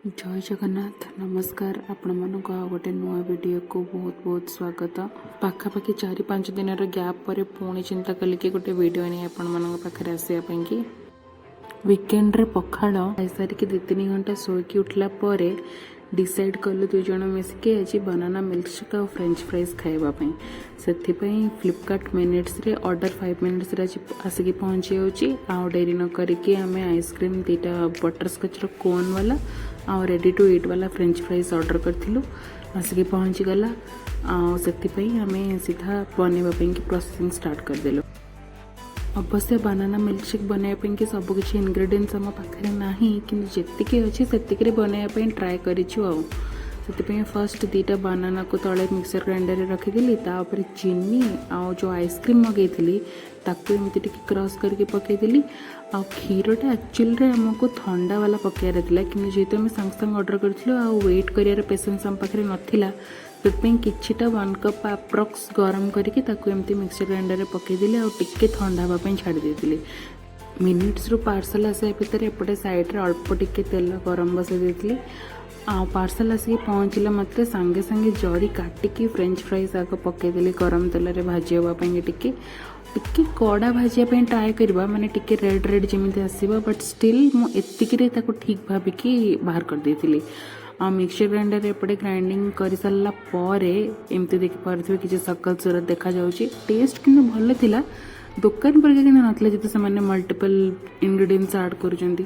जय जगन्नाथ नमस्कार आपण मानक गोटे नुआ वीडियो को बहुत बहुत स्वागत। पाखापाखि 4-5 दिन गैप पर पुणी चिंता कली कि गोटे वीडियो नहीं आपण मानक पाखे आसापी कि वीकेंड रे पखाड़ सारिक 2-3 घंटा शोकी उठला पर डिसाइड कलु 2 जन मिसिकी आज बनाना मिल्कशेक और फ्रेंच फ्राइज खाइबापी से फ्लिपकार्ट मिनिट्स रे ऑर्डर 5 मिनिट्स रे आसिक पहुँची जाऊँगी। आउ डेरी न करिकी आमे आइसक्रीम 2टा बटरस्कच कोन वाला आ रेडी टू ईट वाला फ्रेंच फ्राइज ऑर्डर करथिलु आसिक पहुँची गला। आमे सीधा बनवाई कि प्रोसेसिंग स्टार्ट करदेलु। अवश्य बनाना मिल्कशेक बनाइबा कि सब किसी इनग्रेडिएंट्स आम पाखे ना कि जी अच्छी से बनवाई ट्राए करूँ। फर्स्ट 2टा बनाना को तले मिक्सर ग्राइंडर में रखीदी तापर चीनी आउ जो आइसक्रीम मगेली ताकू एमती क्रश करके पकईदेली। आ क्षीरटा एक्चुअल आमको ठंडा वाला पकाइबार था कि जेहेतु आम सांगे सांगे ऑर्डर करूँ वेट कर पेशेंस आम पाखे नाला से किछिटा 1 कप अप्रॉक्स गरम करके एमती मिक्सर ग्राइंडर में पकईदेली आ टिके ठंडा हाँवाई छाड़ी मिनिट्स रू पार्सल आसा भितर एपटे साइड्रे अल्प टिके तेल गरम बसई देती। पार्सल आसिक पहुँचला मतलब सांगे सांगे जरी काटिकी फ्रेंच फ्राइज आग पकईदेली गरम तेल में भाजवाई टिके कड़ा भाजापी ट्राए करवा माने टिके रेड रेड जमी आसवा बट स्टिल मुझे ठीक भाविकी बाहर कर देती। मिक्सर ग्राइंडर एपटे ग्राइंडिंग कर सारा पर एमती देखिपे कि सकल सूरत देखा जाउची। टेस्ट कि भल थिला दुकान पर ना जो से मल्टीपल इनग्रेडिएंट्स ऐड करुँच।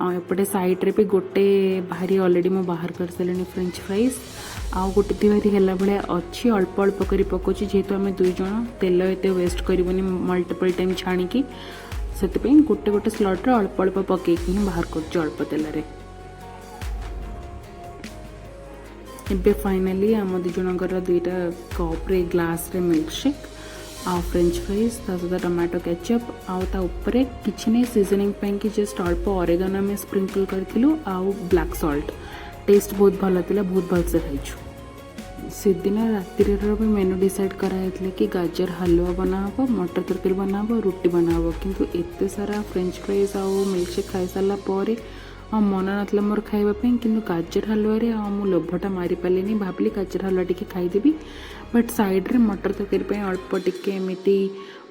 एपटे साइड्रे भी गोटे भारी ऑलरेडी मु बाहर कर सारे फ्रेंच फ्राइज आउ गोटे भारी है भाई अच्छी अल्प अल्प कर पकाउची जेहेतु आम 2 जन तेल एत वेस्ट करबनी मल्टीपल टाइम छाणिकी से गोटे गोटे स्लॉट्रे अल्प अल्प पकईकि बाहर कर अल्प तेल। एबे फाइनली आम 2 जनकर 2टा कप्रे ग्लास रे मिल्कशेक आ फ्रेंच फ्राइज सहित टमाटो केचप आउ उपरे किछि नहीं सीजनिंग कि जस्ट अल्प ऑरेगानो में स्प्रिंकल करथिलु आउ ब्लैक सॉल्ट टेस्ट बहुत भल थिला बहुत भल से खाइछु। से दिन राति भी मेनू डिसाइड कराइले कि गाजर हलवा बनाबो मटर तरकारी बनाबो रुटी बनाबो किंतु एते सारा फ्रेंच फ्राइज आउ मिल्कशेक खाई सारा पर मन नाला मोर खाइबापी किंतु गाजर हलवा मु लोभटा मारी पारे भाविली गाजर हलवा टी खाईदेवी बट साइड्रे मटर तरकारी अल्प टिके एमती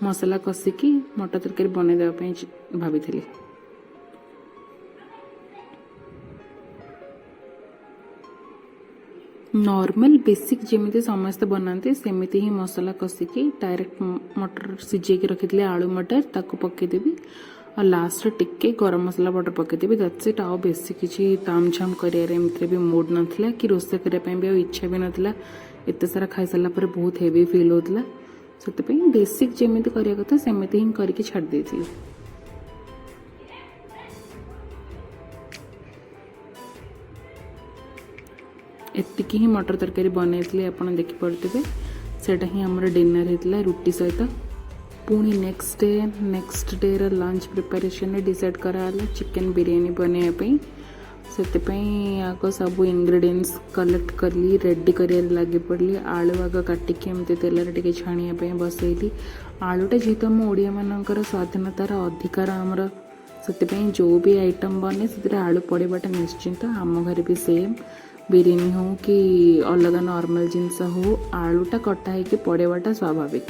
मसला कषिकी मटर तरकारी बनईदेवाई भाभी। नॉर्मल बेसिक जमी समस्ते बनाते सेमती ही मसला कषिकी डायरेक्ट मटर सिझे रखी आलू मटर ताको पकईदेवी और लास्ट टिके गरम मसला पाउडर पकईदेवी दैट्स इट। आउ बेसी किसी ताम झाम कर भी मूड नाला कि रोसे करने भी इच्छा भी नाला एत सारा खाई सारा पर बहुत हेवी फिल होता से बेसिक जमी करने कथा सेमती ही करके छाड़ देती। एतिकी ही मटर तरकारी बनई आप देखिपे सेटा ही आमर डिनर होता रुटी सहित। पुणी next day lunch preparation decide कराला चिकन बिरयानी बनवाई से आग सब इनग्रेडिएंट्स कलेक्ट कली रेडी कर लगे पड़ी। आलू आग काटिकी एमती तेल टे छाणिया बसैली आलूटा जेहेतु आम ओडिया मानकर स्वाधीनतार अधिकार आमर से जो भी आइटम बने से आलू पड़ाटा निश्चिंत। आम घर भी सेम बिरयानी हो कि अलग नॉर्मल जिनस हो आलूटा कटा है कि पड़ाटा स्वाभाविक।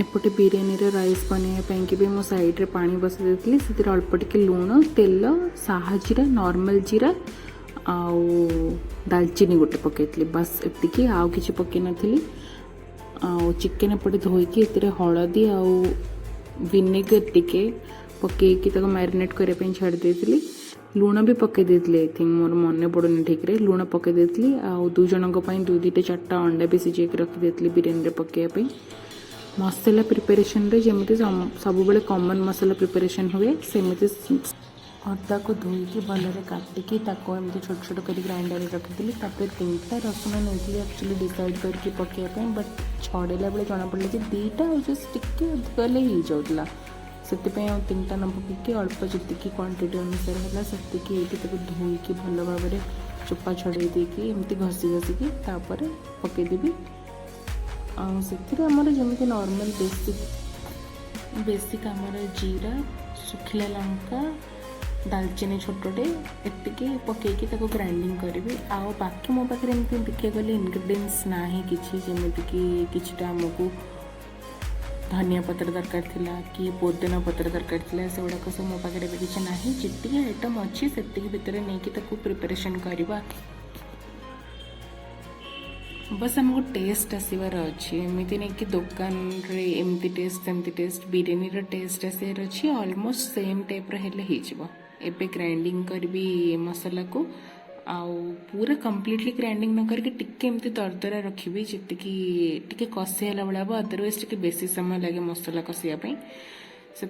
एपटे बिरयानी राइस बनवाई कि भी मो साइड्रे पानी बसई देती से अल्प टिके लुण तेल साहा नॉर्मल जीरा आउ दालचीनी गोटे पकई बस एतिकी आउ किछि पकई नथिली। आउ चिकन एपटे धोईकी एतिरे हळदी आउ विनेगर टिके पकईकी ताको मैरिनेट करने छाड़ देती। लुण भी पकई देती आई थिंक मोर मन पड़ुनी ठीक रे लुण पकई देती। आउ 2 जनक 2-4टा अंडा भी सिझे रखी देती बिरयानी पकईवाई। मसला प्रिपरेशन रे जमी सब बेले कॉमन मसला प्रिपरेशन हुए सेमती अदा को धोईकी भलरे काटिकी एमती छोट छोट कर ग्राइंडर रखी 3टा रसुण नहीं एक्चुअली डिसाइड करके पकईवाई बट छड़ेला बेले जना पड़ा कि 2टा जस्ट टिके अधिक हेल्ले हो जाऊला से 3टा न पकईकी अल्प जी क्वांटिटी अनुसार है से धोईकी भल भाव चोपा छड़े देकी एमती घसी घसिकी पकईदेवी। से जमी नॉर्मल बेसिक बेसिक आमर जीरा सुखिला लंका दालचीनी छोटे एतिकी पकईकी ग्राइंडिंग करी आउ बाकी मो पाखे एमती देखा गले इनग्रेडिएंट्स ना किसी जमीक कि आमको धनिया पत्र दरकार थिला कि पुदीना पत्र दरकार थिला से गुड़ाक सब मो पाखे किसी ना जितकी आइटम अच्छी से भितर नहीं प्रिपरेशन करवा बस आमको टेस्ट आसबार अच्छी एमती नहीं कि दुकान रे एमती टेस्ट सेमती टेस्ट बिरयानी टेस्ट आसबार अच्छी ऑलमोस्ट सेम टाइप एबे ग्राइंडिंग करी मसला को आउ पूरा कंप्लीटली ग्राइंडिंग न करके टिके एमती दरदरा रखी जी कषिला भाई हम अदरवाइज टे बेसी समय लगे मसला कषापी से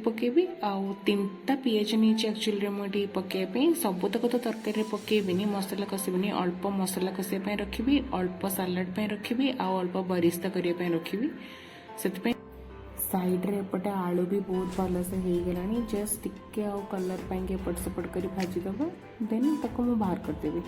पकेबी आउ 3टा पियाज नहीं एक्चुअली मुझे पकईपी सबूतक तो तरकारी पकेबी मसला कषिबी अल्प मसला कषापी रखी अल्प सालाड रखी आउ अल्प बरिस्ता करने रखी से साइड रे एपटे आलू भी बहुत भल से हो गलानी जस्ट टिके आउ कलर पाई एपट सेपट कर भाजीदेव देन ताको मु बाहर करदेवी।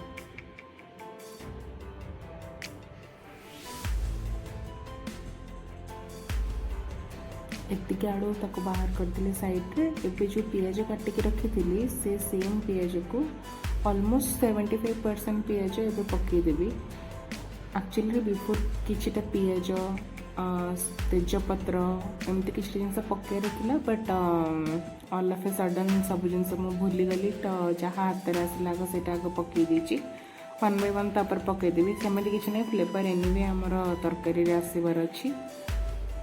एतिके आलू ताको बाहर करदेली साइड रे। एबे जो पियाज काटिक रखी से सेम पियाज को ऑलमोस्ट 75% पियाज एबे पकईदेवी। एक्चुअली बिफोर किछिटा पियाज तेजपत्र एमती किसी जिन पकई रखा but all of a sudden सब जिन भूलीगली तो जहाँ हाथ में आसला आग से आग पकई देची 1 by 1 तापर पकईदेवी सेमती किसी ना फ्लेवर एनिवे आमर तरकारी आसबार अच्छी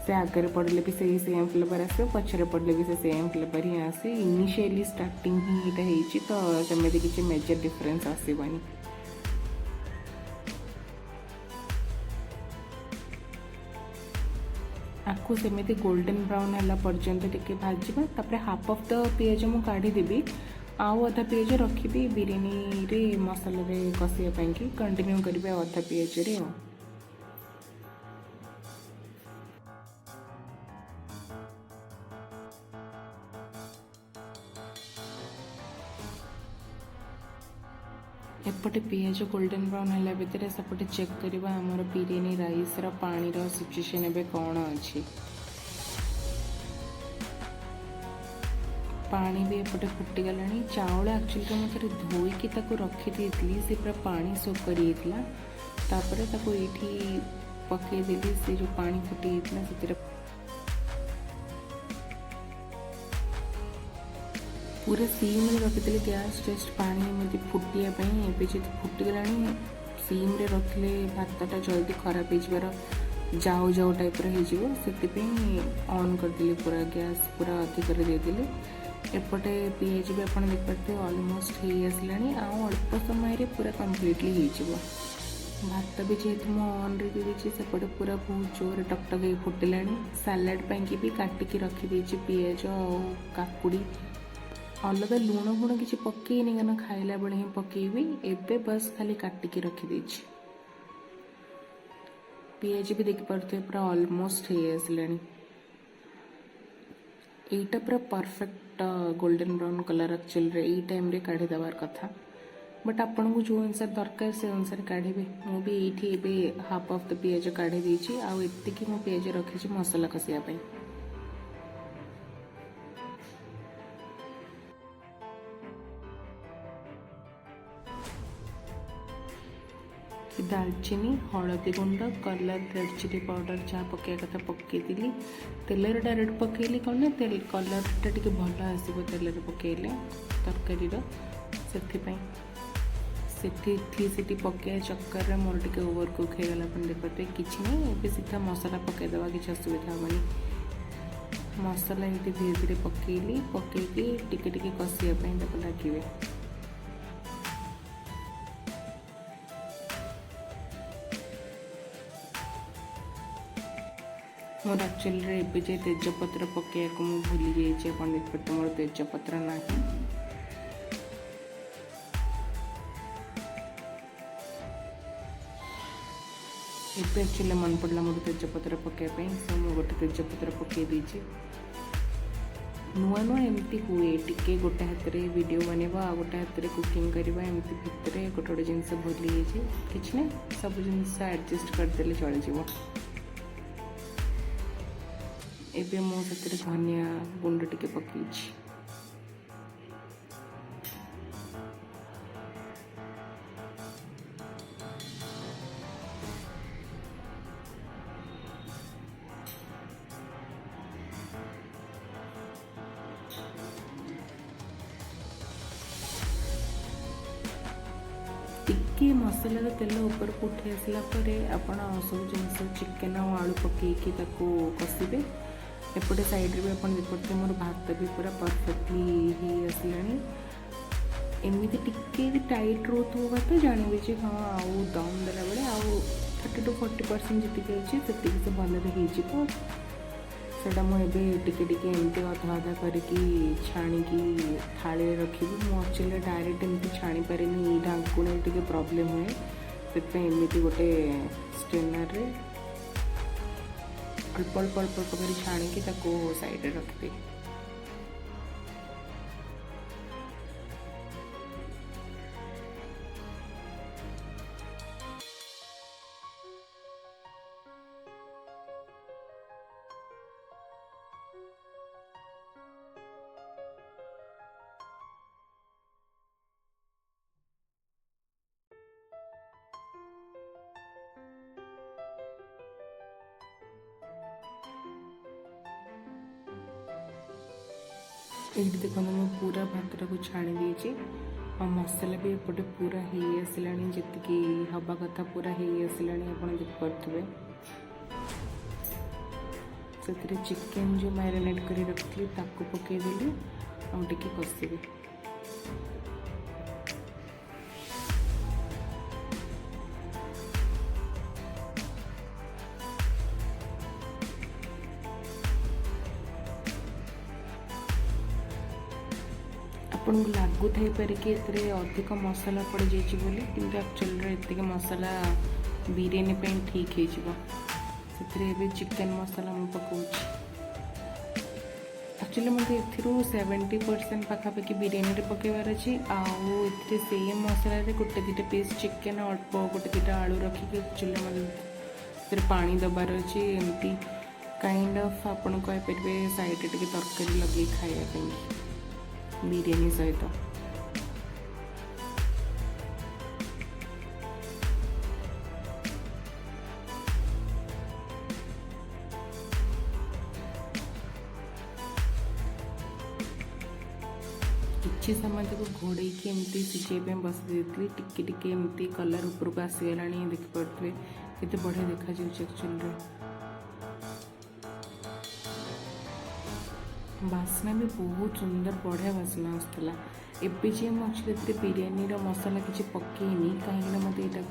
से आगे पड़े भी से सेम फ्लेवर आस पचर पड़े भी से सेम फ्लेवर ही आसे इनिशियली स्टार्टिंग ही यहाँ तो सेमती किसी मेजर डिफरेंस आसबानी। आपको सेमती गोल्डन ब्राउन है पर्यंत टिके भाजवा तापर हाफ ऑफ द पियाज मु काढ़ीदेवी आउ अधा पियाज रखी बिरयानी रे मसाला रे कषापी कि कंटिन्यू करेंगे अधा पियाज रे। एपटे पियाज गोल्डन ब्राउन है भितर सेपटे चेक करवा आमर बिरयानी राइस पानी सिचुएशन एबे कौन अच्छी पानी भी एपटे फुटीगला चाउल एक्चुअली मुझे धोईकी रखी से पूरा पानी सोक कर पकईदेली से जो पानी फुटी से पूरा सीम रे रखी गैस जस्ट पानी एमती फुटापी जो फुटीगला सीम रे रखिले भातटा जल्दी खराब हो जाऊ जाऊ टाइप से ऑन करदेली पूरा गैस पूरा अधिक देदेली। एपटे पियाज भी आप देखते ऑलमोस्ट हो आसला आउ अल्प समय पूरा कम्प्लीटली हो भात भी जेहेतु मु ऑन रे देदेछि सेपटे पूरा बहुत जोर टकटक फुटिला सालाड पाई भी काटिकी रखी पियाज और काकुड़ी अलग लुण गुण किसी पकईनी क्या खाइला बेले ही पकईबी एबे बस खाली काटिकी रखी पियाज भी देखिपे पूरा ऑलमोस्ट हो आसला यहीटा पूरा perfect golden brown colour actually यही टाइम रे काढ़ी देवार कथा बट आपन को जो अनुसार दरकार से अनुसार काढ़ी मुझे ये हाफ ऑफ द पियाज काढ़ी देछि आउ एतिकी मो पियाज रखी मसला कषापी। दालचीनी हलदी गुंड कलर रेड चिली पाउडर जहाँ पकड़ा कथा पकईली तेल डायरेक्ट पकईली कौन ना तेल कलरटा टी भल आसो तेल पकईले तरकारी से पकड़ा चक्कर मोर टे ओवर कुक हो गला देखते किसी ना ये सीधा मसला पकईदे किसी असुविधा हेनी मसला ये धीरे धीरे पकईली पकईकी टिके कषापी लगे मोर एक्चुअली एवं तेजपत्र पकड़ा को मुझे भूली जाइए देखते मोर तेजपत्र ना एक्चुअली मन पड़ा मोर तेजपत्र पकड़ापी सो मुझे गोटे तेजपत्र पकई देछि नुआ नुआ एमती हुए टिके गोटे हाथ में वीडियो बनवा आ गोटे हाथ में कुकिंग करवा एमती भितर गोटे गोटे जिनस भूली जाइए किसी ना सब जिन एडजस्ट करदे चल एबे मो से धनिया गुंड टिके पकईछि। टिके मसलार तेल ऊपर को उठी आसला आपण सब जिन चिकेन और आलू पकईकी कषिबे। एपटे साइड रे भी आप देखते मोर भात भी पूरा परफेक्टली ही आसलानी। एमती टिके टाइट रोथो भात जानवे जे हाँ आउ दम देला बेले आउ 30 to 40% जी अच्छे से भल हो सेटा मुझे टिके एमती अधा अधा करके छाणिकी थाली रखी। मुझे डायरेक्ट एमती छाणी पारे ढाकुणी टे प्रॉब्लम हुए से एमती गोटे स्टेनर रे अल्प अल्प अल्प अल्प कर छाणिकी साइड रे रखिदे। ये देखो मैं पूरा भातटा को छाणी देछि और मसला भी एपटे पूरा हो आसलानी जी हवा कथा पूरा हो आसलानी आप देखिपे। से चिकेन जो मैरिनेट कर रखी ताको पकईदेली आउ टिके कषिबी। आपन को लागू थाई पारे कि एतरे अधिक मसला पड़ जाइए बोली किंतु एक्चुअली एतिक मसला बिरयानी पे ठीक हो से चिकेन मसला मुझे पकाऊँगी। एक्चुअली मतलब ए 70% पाखापाखि बिरयानी रे पकेबार अच्छी आउ सेम मसला गोटे दुटा पीस चिकेन अल्प गोटे दुटा आलू रखिक एक्चुअली मतलब पानी दबार अच्छी एमती काइंड ऑफ आपन कहींपारे साइड टे तरकारी लगे खायापी बिरयानी सहित। किसी समय तक घोड़े एमती सिझे बस देती टिके एमती कलर उपरको आसीगला देखिपे केते बढ़िया देखा एक्चुअली। बास्ना भी बहुत सुंदर बढ़िया बास्ना आसला। एवं मुझे बिरयानी मसला किसी पकईनी कहीं मत यहाँ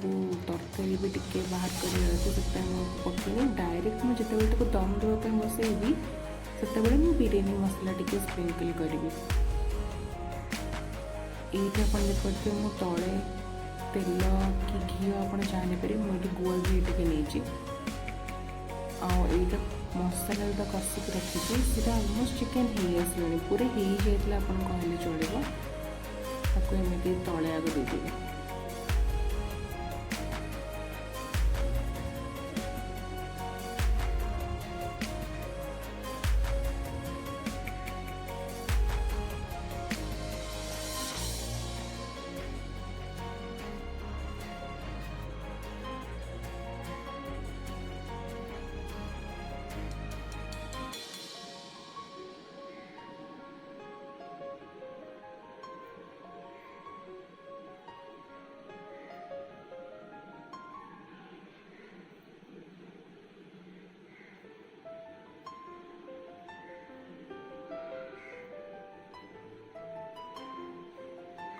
तरकारी भी टिके बाहर कर पकईनी डायरेक्ट मुझे जो दम देवाई बसैबी से बिरयानी मसला टिके स्प्रिंकल करी। ये देखते मु तले तेल कि घी आप जानीपर मुझे गुआ घी टे नहीं आईटा मसला जो कषिक रखी सीटा अलमोस्ट चिकेन हो आसला पूरे हो जाता कहले चलो एमती तले आग देदेवी।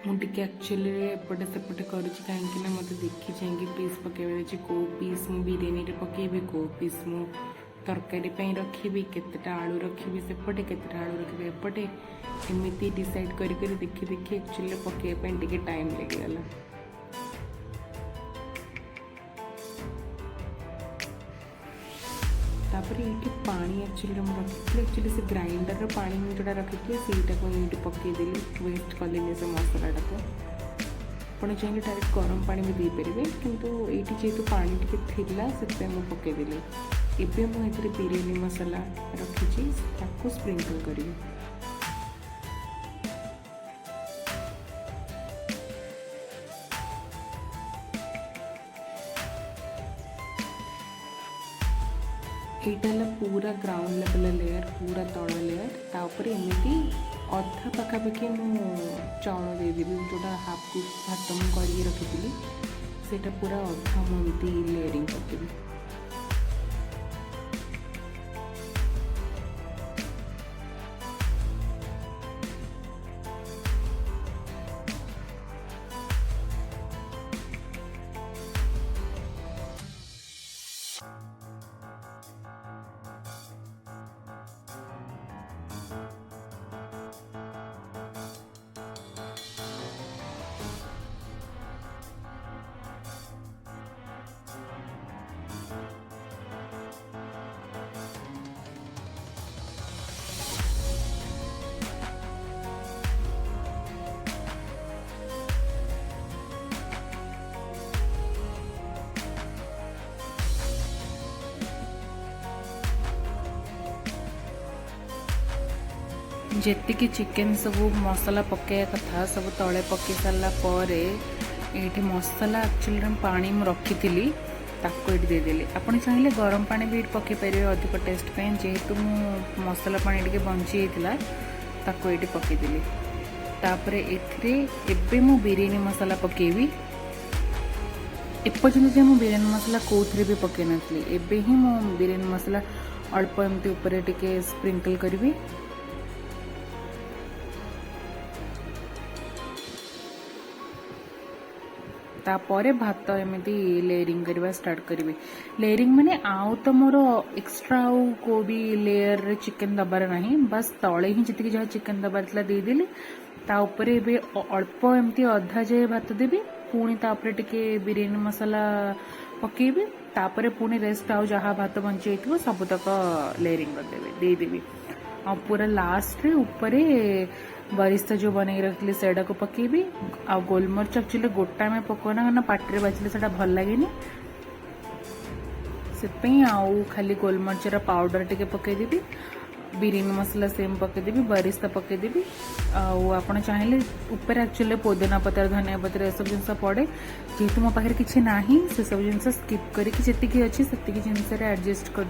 मुझे एक्चुअली एपटे सेपटे कर कहीं मत देखी चाहिए पीस पकड़ कौ पीस मु बिरयानी पकईबी कौ पीस मु तरकारी रखी केतेटा आलू रखी सेपटे केतेटा आलू रखी एपटे एमती डिसाइड करी देखी देखी एक्चुअली पकईपी टिके टाइम लगिगला। तापर ये पानी एक्चुअली रखी एक्चुअली से ग्राइंडर पानी जोड़ा रखी से पकईदेली वेस्ट कले से मसलाटा को आप चाहिए डायरेक्ट गरम पानी भी देपारे किंतु ये जेहेतु पानी टी थी से पकईदेली। ଏବେ ମୁଁ ଏଥିରେ ବିରିୟାନୀ ମସଲା ରଖିଛି ତାକୁ ସ୍ପ୍ରିଙ୍କଲ କରିବି। এইটা ହେଲା पूरा ग्राउंड लेवल लेयर, पूरा तल लेयर। तापर एमती अधा पाखापाखि मु चाउल देदेवी, जोटा हाफ कुक भात मुझे करके रखी सेटा पूरा अधा मुझे लेयरिंग करदेवी। जेतिकी चिकेन सब मसला पकाया कथा सब तले पकई सारा पर ये मसला एक्चुअली पानी मु रखी थी ताको ये देदेली। आपन चाहिए गरम पानी भी पकई पारे अधिक टेस्ट पे, जेहेतु मु मसला पानी टे बंची ताको ये पकईदेली। तापर एबे मु बिरयानी मसला पकेबी। एपर्यंत जे मु बिरयानी मसला कौन भी पकई नथली, एबे ही मु बिरयानी मसला अल्प एमती ऊपर टिके स्प्रिंकल करी। तापर भात एमती लेयरिंग करवा स्टार्ट करी। लेयरिंग माने आउ तो मोर एक्स्ट्रा आउ को भी लेयर चिकेन दबार नहीं, बस तले ही जी जहाँ चिकेन दबार देदेली। तापर एबे अल्प एमती अधा जाए भात देवी, पुणी तापर टिके बिरयानी मसला पकेबी। तापर पुणी रेस्ट आउ जहाँ भात बंची सब तक लेयरिंग करदेवी। आ पूरा लास्ट रे ऊपर बरिस्ता जो बन रखी से पकेबी। आ गोलमरिच एक्चुअली गोटा में पकोना ना पाटे बाजिले से भल लगे, से आउ खाली गोलमरिचर पाउडर टिके पकईदेवी। बिरयानी मसला सेम पकईदेवी, बरिस्ता पकईदेवी। आप चाहिए ऊपर एक्चुअली पुदीना पत्र धनिया पत्र ये सब जिन पड़े, जेहेतु मो पाखे किसी ना से सब जिन स्किप करके जी अच्छी से जिनस एडजस्ट कर।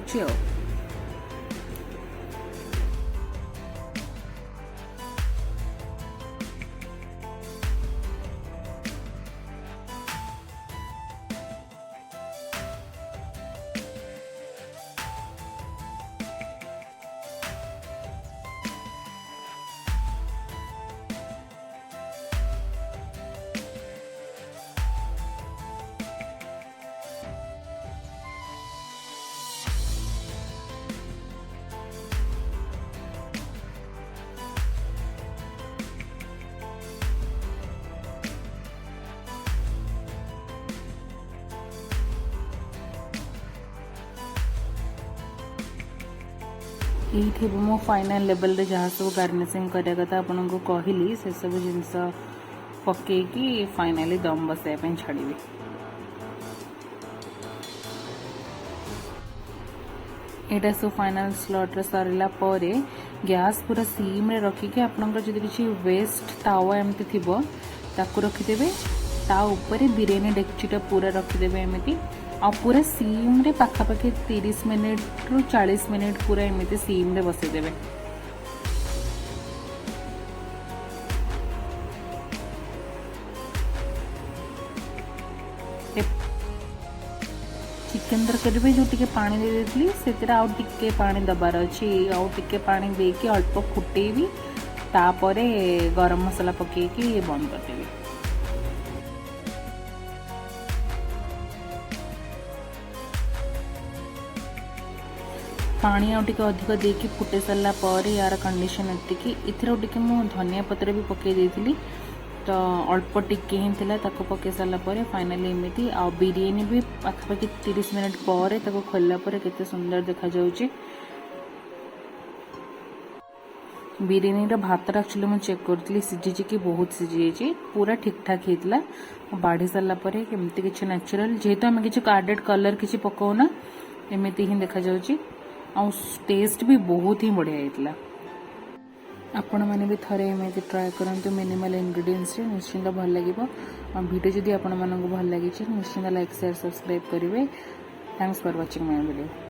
ये मो फाइनल लेवल रे जहाँ सब गार्निशिंग करा कथा आपन को कहली से सब जिनस पकईकी फाइनाली दम बसाया छाड़ी। यहाँ सब फाइनल स्लॉट रे सरला परे गैस पूरा सीम रे रखिके आपनकर जदि किछि वेस्ट तावा एमती थिबो ताकू रखिदेबे। ता ऊपर बिरयानी डेक्चीटा पूरा रखिदेबे एमती। आ पूरा सीम रे पाखापाखि 30 मिनिट रु 40 मिनिट पूरा एमती सीम रे बसईदेबे। चिकेन तरकारी जो टिके पानी दे देती से आउ टिके पानी दबार अच्छी, आउ टिके पानी देके अल्प फुटेबी। तापरे गरम मसला पकेकी बंद करदेबी। पानी आउ टिके अधिक देकी फुटे सारा पर यार कंडीशन एतिकी। इथरो टिके मु धनिया पत्र भी पके देथिली, तो अल्प टिके ही थिला ताको पके सारा पर फाइनली एमिति। आ बिरयानी भी पाखापाखि 30 मिनिट पर ताको खोलला पर केते सुंदर देखा जाउची। बिरयानी रा भात एक्चुअली मु चेक करथली सिझी कि बहुत सिझी पूरा ठीक ठाक हेतला। बाढ़ी सारा पर केमती किछि नेचुरल जेहेतु हम किछि एडेड कलर किछि पकाउना, एमती ही देखा जाउची आ टेस्ट भी बहुत ही बढ़िया होता। आपण मैंने भी थरे एमती ट्राए करंतु मिनिमल इंग्रेडिएंट्स रे निश्चिंत भल लगिबो। वीडियो जदि आपण मानक भल लगी निश्चिंत लाइक शेयर सब्सक्राइब करेंगे। Thanks for watching my video.